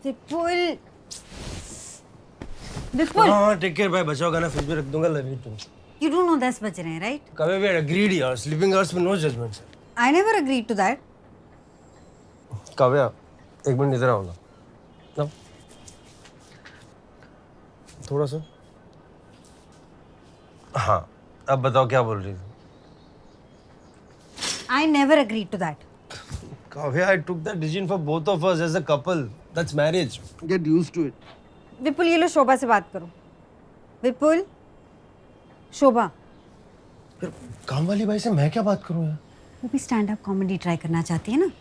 विपुल विपुल हाँ take care bye बचाओ गाना फ्रिज में रख दूंगा love you too you do know 10 बज रहे हैं राइट कभी भी agreed यार sleeping hours में no judgment I never agreed to that Kavya एक मिनट इधर आओ ना थोड़ा सा हाँ अब बताओ क्या बोल रही थी I never agreed to that Kavya, I took that decision for both of us as a couple. That's marriage. Get used to it. विपुल ये लो शोभा से बात करो विपुल शोभा फिर काम वाली बाई से मैं क्या बात करूं यार? वो भी स्टैंड अप कॉमेडी ट्राई करना चाहती है ना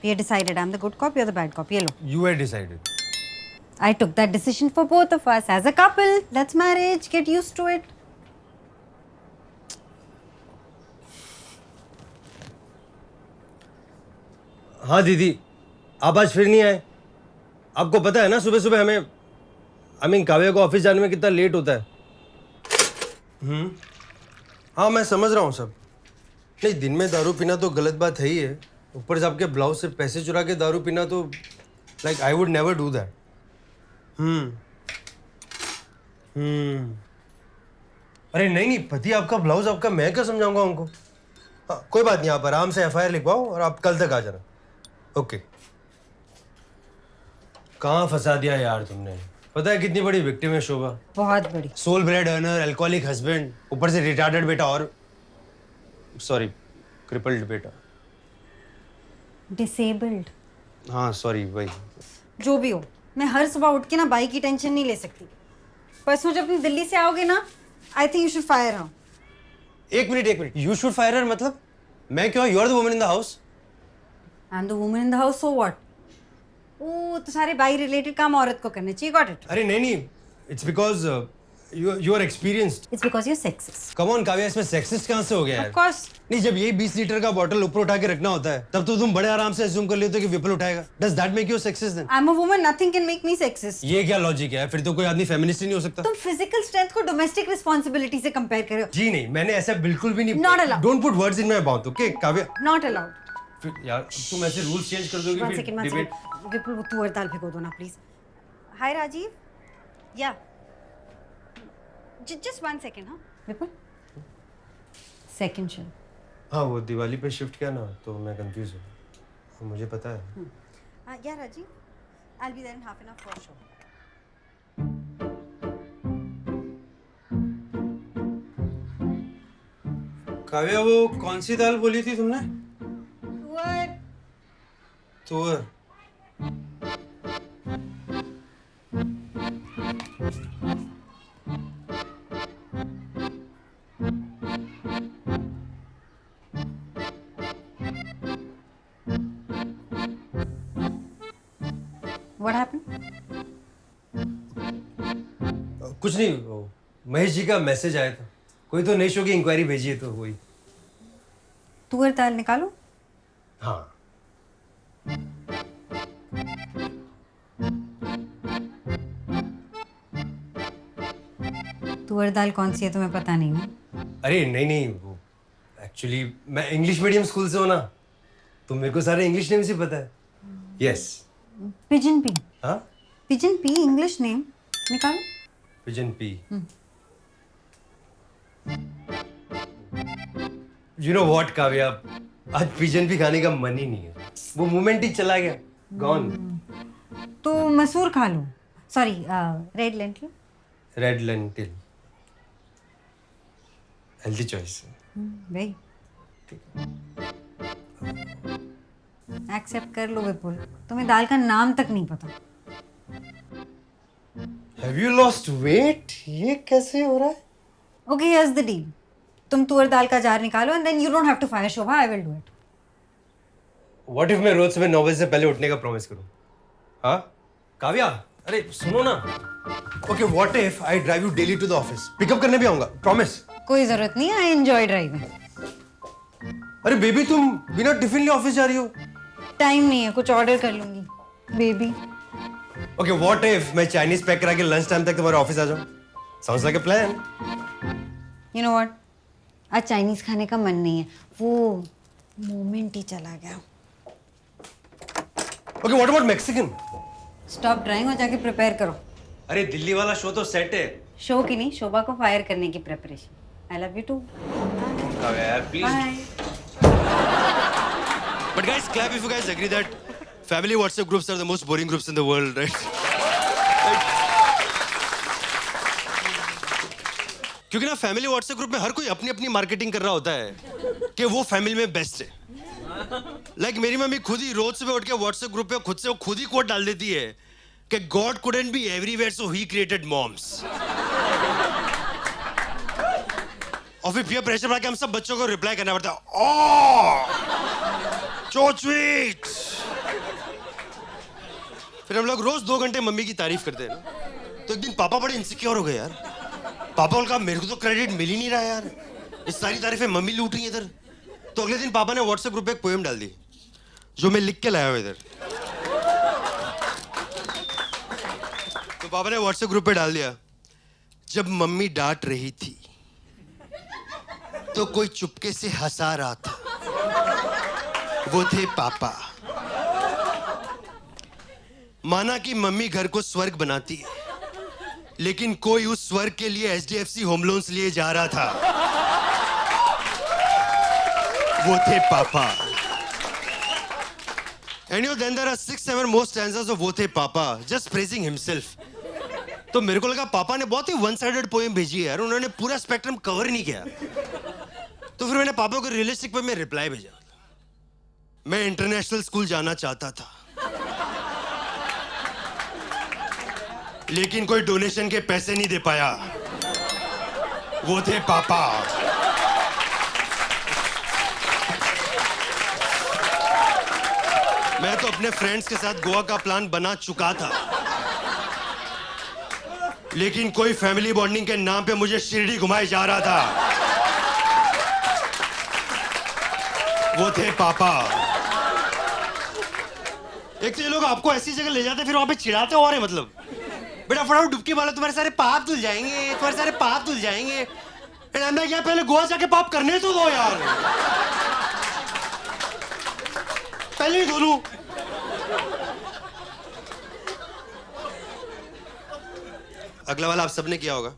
We had decided I'm the good cop, you're the bad cop. ये लो You had decided. I took that decision for both of us as a couple. That's marriage. Get used to it. हाँ दीदी आप आज फिर नहीं आए आपको पता है ना सुबह सुबह हमें काव्या को ऑफिस जाने में कितना लेट होता है हाँ मैं समझ रहा हूँ सब नहीं दिन में दारू पीना तो गलत बात है ही है ऊपर से आपके ब्लाउज से पैसे चुरा के दारू पीना तो like I would never do that अरे नहीं पति आपका ब्लाउज आपका मैं क्या समझाऊंगा उनको हाँ कोई बात नहीं आप आराम से एफआईआर लिखवाओ और आप कल तक आ जाना ओके कहाँ फंसा दिया यार तुमने पता है कितनी बड़ी विक्टिम है शोभा बहुत बड़ी sole bread earner alcoholic husband ऊपर से रिटार्डेड बेटा और सॉरी क्रिपल्ड बेटा डिसेबल्ड हाँ सॉरी वही जो भी हो मैं हर सुबह उठ के ना बाई की टेंशन नहीं ले सकती परसों जब तुम दिल्ली से आओगे ना I think you should fire her एक minute you should fire her मतलब मैं क्यों you are the woman in the house I am the woman in the house so what ओ तो सारे बाई रिलेटेड काम औरत को करने चाहिए गॉट इट अरे नहीं it's because you are experienced it's because you sexist come on Kavya इसमें सेक्सिस्ट कहाँ से हो गया ऑफ यार कोर्स नहीं जब यही 20 लीटर का बॉटल ऊपर उठा के रखना होता है तब तो तुम बड़े आराम से अज्यूम कर लेते हो कि विपुल उठाएगा does that make you sexist then I am a woman nothing can make me sexist ये क्या लॉजिक है फिर तो कोई आदमी फेमिनिस्ट ही नहीं हो सकता तुम फिजिकल स्ट्रेंथ को डोमेस्टिक रिस्पांसिबिलिटी से कंपेयर कर रहे हो जी नहीं मैंने ऐसा बिल्कुल भी नहीं Not allowed. Don't put words in my mouth okay Kavya not allowed फिर यार तुम ऐसे रूल्स चेंज कर दोगे वन फिर सेकंड डिबेट विपुल वो तुअर दाल भिगो दो ना प्लीज हाय राजीव या जस्ट वन सेकंड हाँ विपुल सेकंड शो हाँ वो दिवाली पे शिफ्ट किया ना तो मैं कंफ्यूज हूँ मुझे पता है या Rajiv I will be there in half an hour for sure Kavya वो कौन सी दाल बोली थी तुमने तुअर तुअर व्हाट हैपेंड कुछ नहीं वो महेश जी का मैसेज आया था कोई तो नई शो की इंक्वायरी भेजी है तो वही तुअर दाल निकालो हाँ तुअर दाल कौन सी है तुम्हें पता नहीं ना अरे नहीं वो एक्चुअली मैं इंग्लिश मीडियम स्कूल से हूँ ना तो मेरे को सारे इंग्लिश नेम से पता है यस पिजन पी हाँ पिजन पी इंग्लिश नेम निकालो pigeon P you know what Kavya आज पिजन पी खाने का मन ही नहीं है वो मोमेंट ही चला गया गॉन तो मसूर खा लो sorry red lentil red lentil healthy choice भाई एक्सेप्ट कर लो विपुल तुम्हें दाल का नाम तक नहीं पता हैव यू लॉस्ट वेट ये कैसे हो रहा है ओके हियर्स द डील तुम तुअर दाल का जार निकालो and then you don't have to fire Shobha I will do it what if मैं रोज सुबह 9 बजे से पहले उठने का प्रॉमिस करूं हाँ काव्या अरे सुनो ना okay what if I drive you daily to the office pick up करने भी आऊंगा प्रॉमिस कोई जरूरत नहीं आई एंजॉय ड्राइविंग अरे बेबी तुम बिना टिफिन लिए ऑफिस जा रही हो टाइम नहीं है कुछ ऑर्डर कर लूंगी बेबी ओके व्हाट इफ मैं चाइनीज पैक करा के लंच टाइम तक तुम्हारे ऑफिस आ जाऊं sounds like a plan you know what आज चाइनीज खाने का मन नहीं है वो मोमेंट ही चला गया okay what about Mexican stop drawing और जाके प्रिपेयर करो। अरे दिल्ली वाला शो तो सेट है। शो की नहीं, शोभा को फायर करने की preparation. I love you too. Kavya यार please. Bye. But guys, clap if you guys agree that family WhatsApp groups are the most boring groups in the world, right? क्योंकि ना फैमिली व्हाट्सएप ग्रुप में हर कोई अपनी अपनी marketing कर रहा होता है कि वो फैमिली में बेस्ट है। लाइक मेरी मम्मी खुद ही रोज सुबह उठ के व्हाट्सएप ग्रुप पे खुद से वो खुद ही कोट डाल देती है कि God couldn't be everywhere so he created moms. और फिर पीयर प्रेशर बना के हम सब बच्चों को रिप्लाई करना पड़ता है। ओह so sweet। फिर हम लोग रोज 2 घंटे मम्मी की तारीफ करते हैं ना। तो एक दिन पापा बड़े इनसिक्योर हो गए यार। पापा बोल कहा मेरे को तो क्रेडिट मिल ही नहीं रहा यार, इस सारी तारीफें मम्मी लूट रही है इधर। तो अगले दिन पापा ने व्हाट्सएप ग्रुप पे एक पोएम डाल दी जो मैं लिख के लाया हूं इधर। तो पापा ने व्हाट्सएप ग्रुप पे डाल दिया, जब मम्मी डांट रही थी तो कोई चुपके से हंसा रहा था, वो थे पापा। माना कि मम्मी घर को स्वर्ग बनाती है, लेकिन कोई उस स्वर्ग के लिए HDFC होम लोन्स लिए जा रहा था, वो थे पापा। And then there are 6-7 more stanzas of वो थे पापा, just praising himself। तो मेरे को लगा पापा ने बहुत ही वन साइडेड पोएम भेजी है यार, उन्होंने पूरा स्पेक्ट्रम कवर नहीं किया। तो फिर मैंने पापा को रियलिस्टिक पे में रिप्लाई भेजा, मैं इंटरनेशनल स्कूल जाना चाहता था, लेकिन कोई डोनेशन के पैसे नहीं दे पाया, वो थे पापा। मैं तो अपने फ्रेंड्स के साथ गोवा का प्लान बना चुका था, लेकिन कोई फैमिली बॉन्डिंग के नाम पे मुझे शिरडी घुमाए जा रहा था, वो थे पापा। एक तो ये लोग आपको ऐसी जगह ले जाते फिर वहां पे चिढ़ाते और है, मतलब बेटा फटाफट डुबकी मारो, तुम्हारे सारे पाप धुल जाएंगे, तुम्हारे सारे पाप धुल जाएंगे। मैं क्या पहले गोवा जाके पाप करने तो दो यार, पहले ही धो लूं। अगला वाला आप सबने किया होगा।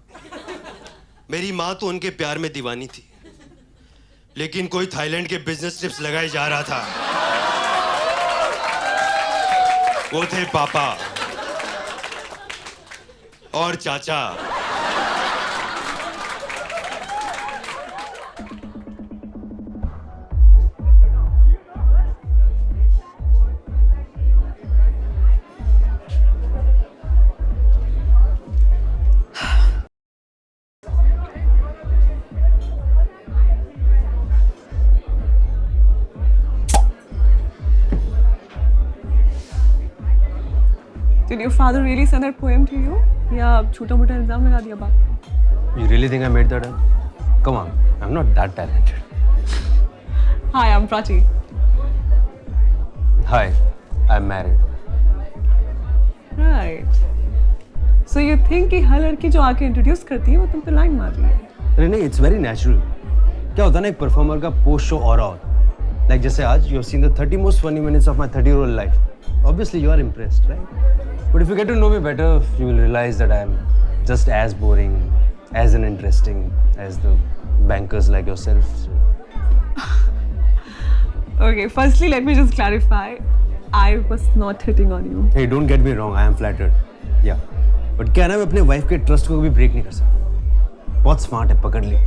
मेरी माँ तो उनके प्यार में दीवानी थी, लेकिन कोई थाईलैंड के बिजनेस ट्रिप्स लगाए जा रहा था, वो थे पापा। और चाचा Did your father really send that poem to you? या छोटा मोटा इल्जाम लगा दिया बाप? You really think I made that up? Come on, I'm not that talented. Hi, I'm Prachi. Hi, I'm married. Right. So you think कि हर लड़की जो आके इंट्रोड्यूस करती है वो तुम पे लाइन मार रही है? अरे नहीं, it's very natural. क्या होता है ना एक परफॉर्मर का पोस्ट शो ऑरा होता है। Like जैसे आज you have seen the 30 most funny minutes of my 30-year-old life. Obviously you are impressed, right? But if you get to know me better, you will realize that I am just as boring, as uninteresting as the bankers like yourself. So. Okay, firstly let me just clarify. I was not hitting on you. Hey, don't get me wrong, I am flattered. Yeah. But क्या ना मैं अपने wife के trust को भी break नहीं कर सकता। बहुत स्मार्ट है, पकड़ ली।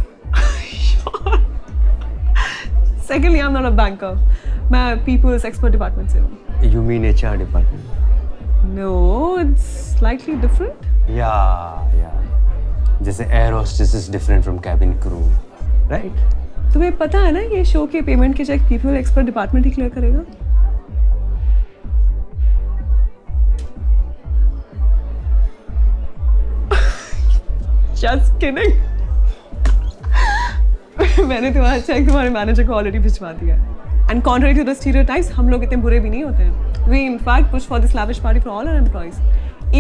Secondly, I'm not a banker. मैं people's expert department से हूँ. You mean HR department? No, it's slightly different. Yeah. जैसे air hostess is different from cabin crew, right? तुम्हें पता है ना ये शो के पेमेंट के चेक पीपल एक्सपर्ट डिपार्टमेंट ही क्लियर करेगा? Just kidding. मैंने तुम्हारा चेक तुम्हारे मैनेजर को ऑलरेडी भिजवा दिया है. And contrary to the stereotypes, हम लोग इतने बुरे भी नहीं होते हैं. We in fact push for this lavish party for all our employees.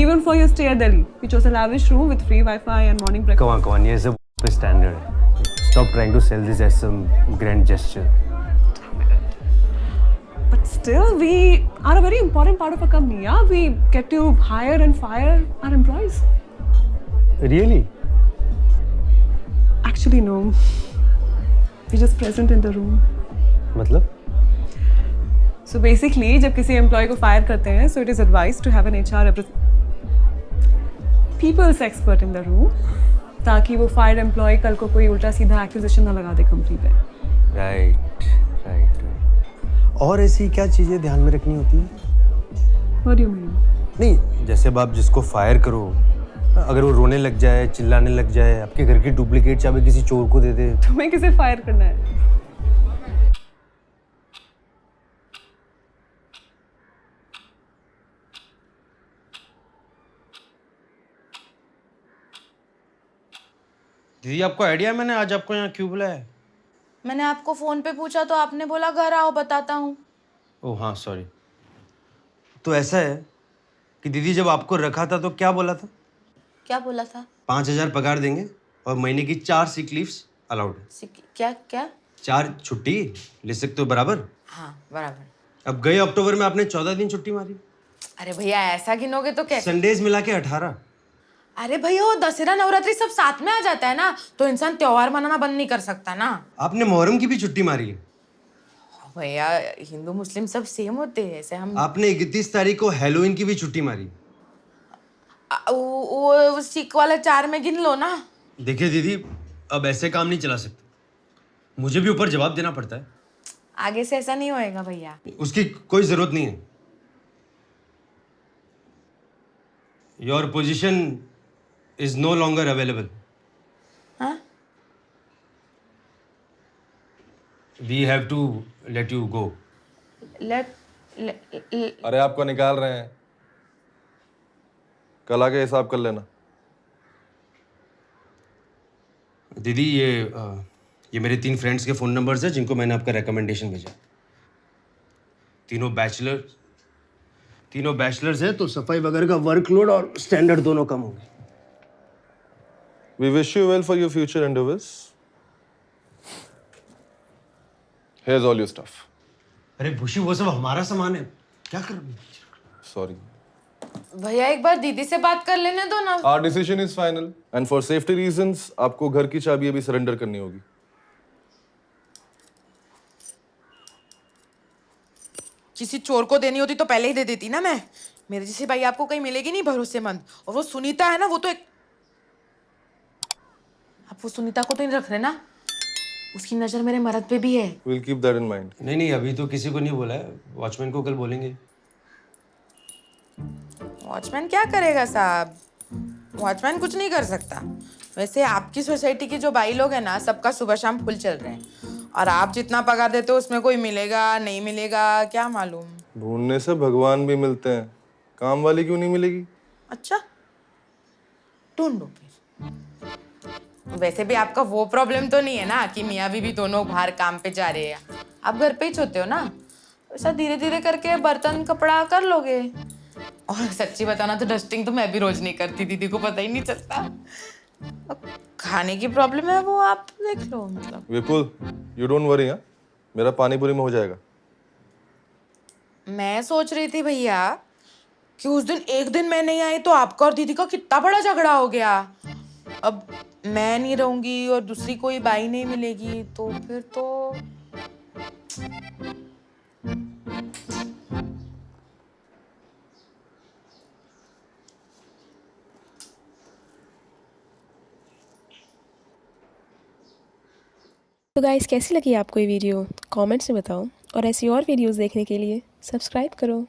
Even for your stay at Delhi, which was a lavish room with free Wi-Fi and morning breakfast. Come on, ये सब standard है. Stop trying to sell this as some grand gesture. But But still, we are a very important part of a company. Yeah, we get to hire and fire our employees. Really? Actually, no. We're just present in the room. मतलब? So basically, जब किसी employee को fire करते हैं, so it is advised to have an HR people's expert in the room, ताकि वो fired employee कल को कोई उल्टा सीधा accusation ना लगा दे company पे. राइट। और ऐसी क्या चीजें ध्यान में रखनी होती है? What do you mean? नहीं, जैसे अब आप जिसको फायर करो, अगर वो रोने लग जाए, चिल्लाने लग जाए, आपके घर की डुप्लीकेट चाबी किसी चोर को दे दे, तुम्हें किसे fire करना है? दीदी आपको आइडिया मैंने आज आपको यहाँ क्यों बुलाया है? मैंने आपको फोन पे पूछा तो आपने बोला घर आओ बताता हूँ। ओह हाँ सॉरी। तो ऐसा है कि दीदी जब आपको रखा था तो क्या बोला था? क्या बोला था? 5,000 पगार देंगे और महीने की 4 सिक लीव्स अलाउड है। क्या क्या? 4 छुट्टी ले सकते हो बराबर? हाँ बराबर। अब गए अक्टूबर में आपने 14 दिन छुट्टी मारी। अरे भैया ऐसा गिनोगे तो कैसे? संडेज मिला के 18। अरे भैया वो दशहरा नवरात्रि सब साथ में आ जाता है ना, तो इंसान त्योहार मनाना बंद नहीं कर सकता ना। आपने मुहर्रम की भी छुट्टी मारी है। भैया हिंदू मुस्लिम सब सेम होते हैं, ऐसे हम आपने 31 तारीख को हैलोवीन की भी छुट्टी मारी। वो सिक वाला 4 में गिन लो ना। देखिए दीदी, अब ऐसे काम नहीं चला सकते, मुझे भी ऊपर जवाब देना पड़ता है। आगे से ऐसा नहीं होएगा भैया। उसकी कोई जरूरत नहीं है। Your position is no longer available. हाँ? We have to let you go. अरे आपको निकाल रहे हैं, कल आके हिसाब कर लेना। दीदी ये मेरे 3 फ्रेंड्स के फ़ोन नंबर्स हैं जिनको मैंने आपका रिकमेंडेशन भेजा। तीनों बैचलर्स हैं, तो सफाई वगैरह का वर्कलोड और स्टैंडर्ड दोनों कम होंगे। We wish you well for your future endeavors. Here's all your stuff. अरे भूषी, वो सब हमारा सामान है, क्या कर रहे हो? Sorry. भैया एक बार दीदी से बात कर लेने दो ना। Our decision is final and for safety reasons आपको घर की चाबी अभी सरेंडर करनी होगी। किसी चोर को देनी होती तो पहले ही दे देती ना मैं। मेरे जैसी भाई आपको कहीं मिलेगी नहीं भरोसेमंद। और वो सुनीता है ना, वो तो एक, आप वो सुनीता को तो नहीं रख रहे ना, उसकी नजर मेरे मर्द पे भी है। We'll keep that in mind. नहीं अभी तो किसी को नहीं बोला है, वॉचमैन को कल बोलेंगे। वॉचमैन क्या करेगा साहब? वॉचमैन कुछ नहीं कर सकता। वैसे आपकी सोसाइटी के जो भाई लोग हैं ना, सबका सुबह शाम फुल चल रहे हैं, और आप जितना पगार देते हो उसमें कोई मिलेगा नहीं मिलेगा क्या मालूम। ढूंढने से भगवान भी मिलते हैं, काम वाली क्यों नहीं मिलेगी? अच्छा ढूंढो फिर। वैसे भी आपका वो प्रॉब्लम तो नहीं है ना कि मियाँ बीवी दोनों बाहर काम पे जा रहे हैं, आप घर पे ही सोते हो ना। ऐसा धीरे धीरे करके बर्तन कपड़ा कर लोगे। और सच्ची बताना तो डस्टिंग तो मैं भी रोज नहीं करती, दीदी को पता ही नहीं चलता। अब खाने की प्रॉब्लम है वो आप देख लो। मतलब विपुल, you don't worry, हाँ? मेरा पानी पूरी में हो जाएगा। मैं सोच रही थी भैया कि उस दिन एक दिन मैं नहीं आई तो आपका और दीदी का कितना बड़ा झगड़ा हो गया। अब मैं नहीं रहूंगी और दूसरी कोई बाई नहीं मिलेगी तो फिर तो तो गाइस कैसी लगी आपको ये वीडियो कमेंट्स में बताओ और ऐसी और वीडियोस देखने के लिए सब्सक्राइब करो।